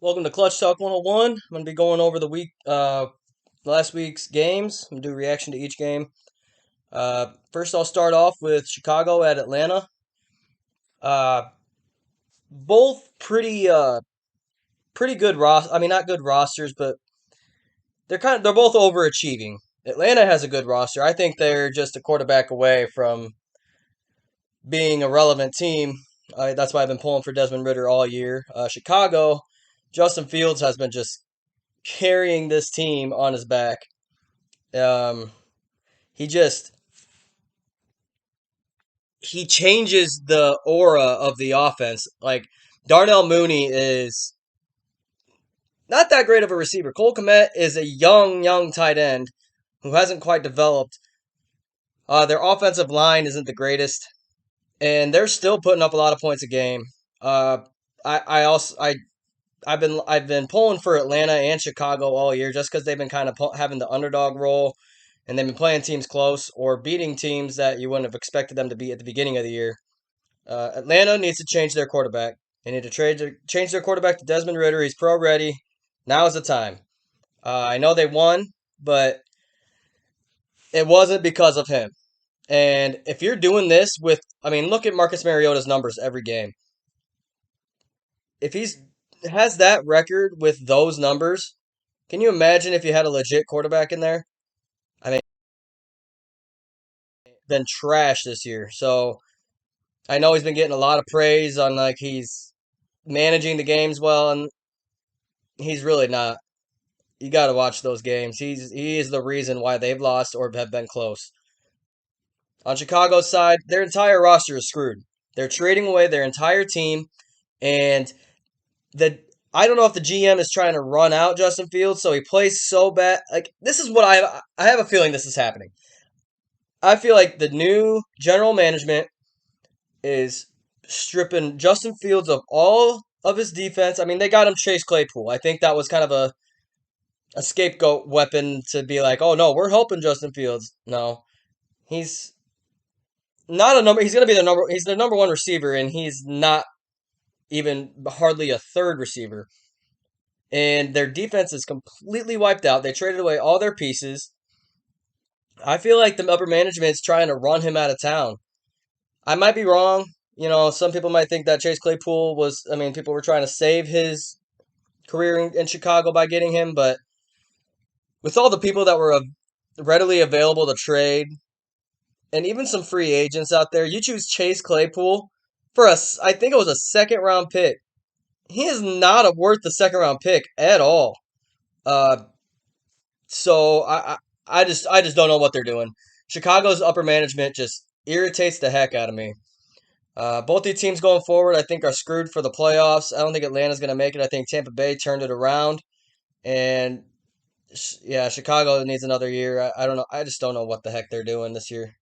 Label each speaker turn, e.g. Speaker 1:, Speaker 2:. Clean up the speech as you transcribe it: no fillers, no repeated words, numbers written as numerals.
Speaker 1: Welcome to Clutch Talk 101. I'm going to be going over last week's games. I'm going to do a reaction to each game. First, I'll start off with Chicago at Atlanta. Uh, both pretty good I mean, not good rosters, but they're both overachieving. Atlanta has a good roster. I think they're just a quarterback away from being a relevant team. That's why I've been pulling for Desmond Ritter all year. Chicago, Justin Fields has been just carrying this team on his back. Um, he just he changes the aura of the offense. Like Darnell Mooney is not that great of a receiver. Cole Kmet is a young tight end who hasn't quite developed. Their offensive line isn't the greatest, and they're still putting up a lot of points a game. Uh, I also I've been pulling for Atlanta and Chicago all year just because they've been kind of having the underdog role, and they've been playing teams close or beating teams that you wouldn't have expected them to beat at the beginning of the year. Atlanta needs to change their quarterback. They need to change their quarterback to Desmond Ritter. He's pro ready. Now is the time. I know they won, but it wasn't because of him. And if you're doing this I mean, look at Marcus Mariota's numbers every game. If he's has that record with those numbers, can you imagine if you had a legit quarterback in there? I mean, been trash this year. So I know he's been getting a lot of praise on like he's managing the games well, and he's really not. You got to watch those games. He is the reason why they've lost or have been close. On Chicago's side, their entire roster is screwed. They're trading away their entire team, and the I don't know if the GM is trying to run out Justin Fields, so he plays so bad. Like this is what I have a feeling this is happening. I feel like the new general management is stripping Justin Fields of all of his defense. I mean, they got him Chase Claypool. I think that was kind of a scapegoat weapon to be like, oh no, we're helping Justin Fields. No, he's not a number. He's gonna be the number. He's the number one receiver, and he's not even hardly a third receiver. And their defense is completely wiped out. They traded away all their pieces. I feel like the upper management's trying to run him out of town. I might be wrong. You know, some people might think that Chase Claypool was. I mean, people were trying to save his career in Chicago by getting him, but with all the people that were readily available to trade, and even some free agents out there, you choose Chase Claypool for I think it was a second round pick. He is not a worth the second round pick at all. Uh, so I just don't know what they're doing. Chicago's upper management just irritates the heck out of me. Both these teams going forward, I think, are screwed for the playoffs. I don't think Atlanta's going to make it. I think Tampa Bay turned it around, and yeah, Chicago needs another year. I don't know. I just don't know what the heck they're doing this year.